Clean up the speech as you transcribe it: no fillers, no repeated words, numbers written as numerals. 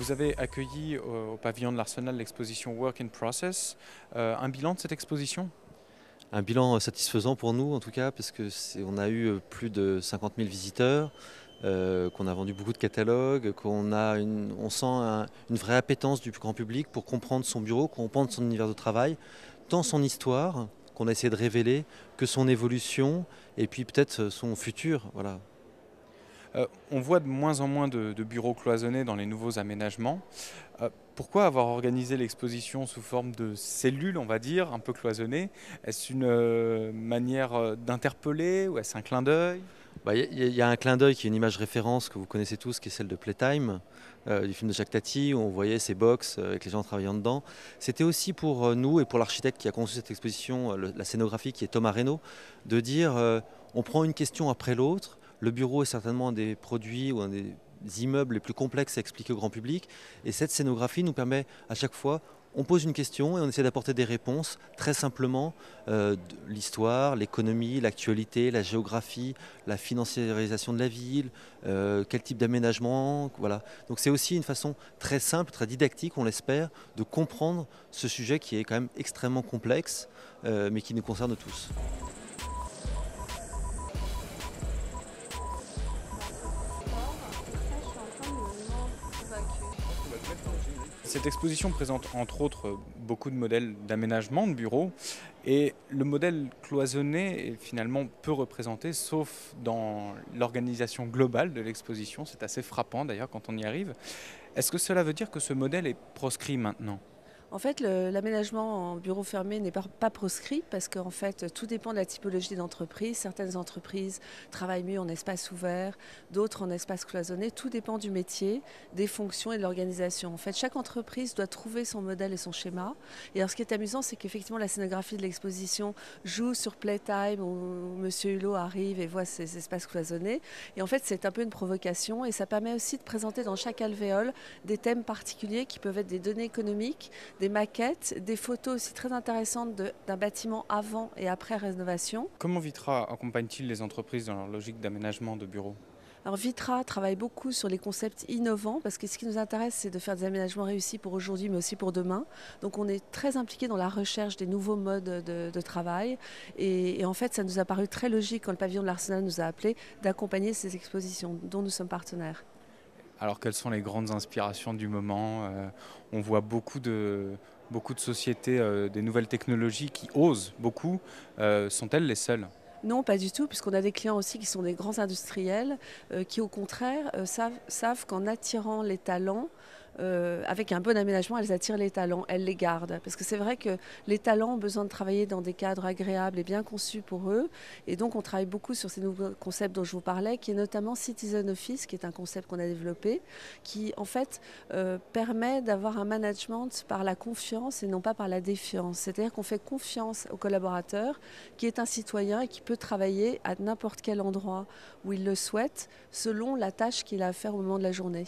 Vous avez accueilli au pavillon de l'Arsenal l'exposition Work in Process. Un bilan de cette exposition? Un bilan satisfaisant pour nous en tout cas, parce que on a eu plus de 50 000 visiteurs, qu'on a vendu beaucoup de catalogues, on sent une vraie appétence du grand public pour comprendre son bureau, comprendre son univers de travail, tant son histoire qu'on a essayé de révéler, que son évolution et puis peut-être son futur. Voilà. On voit de moins en moins de bureaux cloisonnés dans les nouveaux aménagements. Pourquoi avoir organisé l'exposition sous forme de cellules, on va dire, un peu cloisonnées? Est-ce une manière d'interpeller ou est-ce un clin d'œil? Il y a un clin d'œil qui est une image référence que vous connaissez tous, qui est celle de Playtime, du film de Jacques Tati, où on voyait ces box avec les gens travaillant dedans. C'était aussi pour nous et pour l'architecte qui a conçu cette exposition, la scénographie qui est Thomas Reynaud, de dire on prend une question après l'autre. Le bureau est certainement un des produits ou un des immeubles les plus complexes à expliquer au grand public. Et cette scénographie nous permet à chaque fois, on pose une question et on essaie d'apporter des réponses très simplement. L'histoire, l'économie, l'actualité, la géographie, la financiarisation de la ville, quel type d'aménagement. Voilà. Donc c'est aussi une façon très simple, très didactique, on l'espère, de comprendre ce sujet qui est quand même extrêmement complexe, mais qui nous concerne tous. Cette exposition présente entre autres beaucoup de modèles d'aménagement de bureaux et le modèle cloisonné est finalement peu représenté sauf dans l'organisation globale de l'exposition. C'est assez frappant d'ailleurs quand on y arrive. Est-ce que cela veut dire que ce modèle est proscrit maintenant? En fait, l'aménagement en bureau fermé n'est pas proscrit parce qu'en fait, tout dépend de la typologie d'entreprise. Certaines entreprises travaillent mieux en espace ouvert, d'autres en espace cloisonné. Tout dépend du métier, des fonctions et de l'organisation. En fait, chaque entreprise doit trouver son modèle et son schéma. Et alors, ce qui est amusant, c'est qu'effectivement, la scénographie de l'exposition joue sur Playtime où Monsieur Hulot arrive et voit ces espaces cloisonnés. Et en fait, c'est un peu une provocation et ça permet aussi de présenter dans chaque alvéole des thèmes particuliers qui peuvent être des données économiques, des maquettes, des photos aussi très intéressantes d'un bâtiment avant et après rénovation. Comment Vitra accompagne-t-il les entreprises dans leur logique d'aménagement de bureaux? Alors Vitra travaille beaucoup sur les concepts innovants parce que ce qui nous intéresse, c'est de faire des aménagements réussis pour aujourd'hui mais aussi pour demain. Donc on est très impliqué dans la recherche des nouveaux modes de travail et en fait ça nous a paru très logique quand le pavillon de l'Arsenal nous a appelés d'accompagner ces expositions dont nous sommes partenaires. Alors quelles sont les grandes inspirations du moment? On voit beaucoup de sociétés, des nouvelles technologies qui osent beaucoup. Sont-elles les seules? Non, pas du tout, puisqu'on a des clients aussi qui sont des grands industriels qui, au contraire, savent qu'en attirant les talents, avec un bon aménagement, elles attirent les talents, elles les gardent. Parce que c'est vrai que les talents ont besoin de travailler dans des cadres agréables et bien conçus pour eux. Et donc, on travaille beaucoup sur ces nouveaux concepts dont je vous parlais, qui est notamment Citizen Office, qui est un concept qu'on a développé, qui, en fait, permet d'avoir un management par la confiance et non pas par la défiance. C'est-à-dire qu'on fait confiance au collaborateur, qui est un citoyen et qui peut travailler à n'importe quel endroit où il le souhaite, selon la tâche qu'il a à faire au moment de la journée.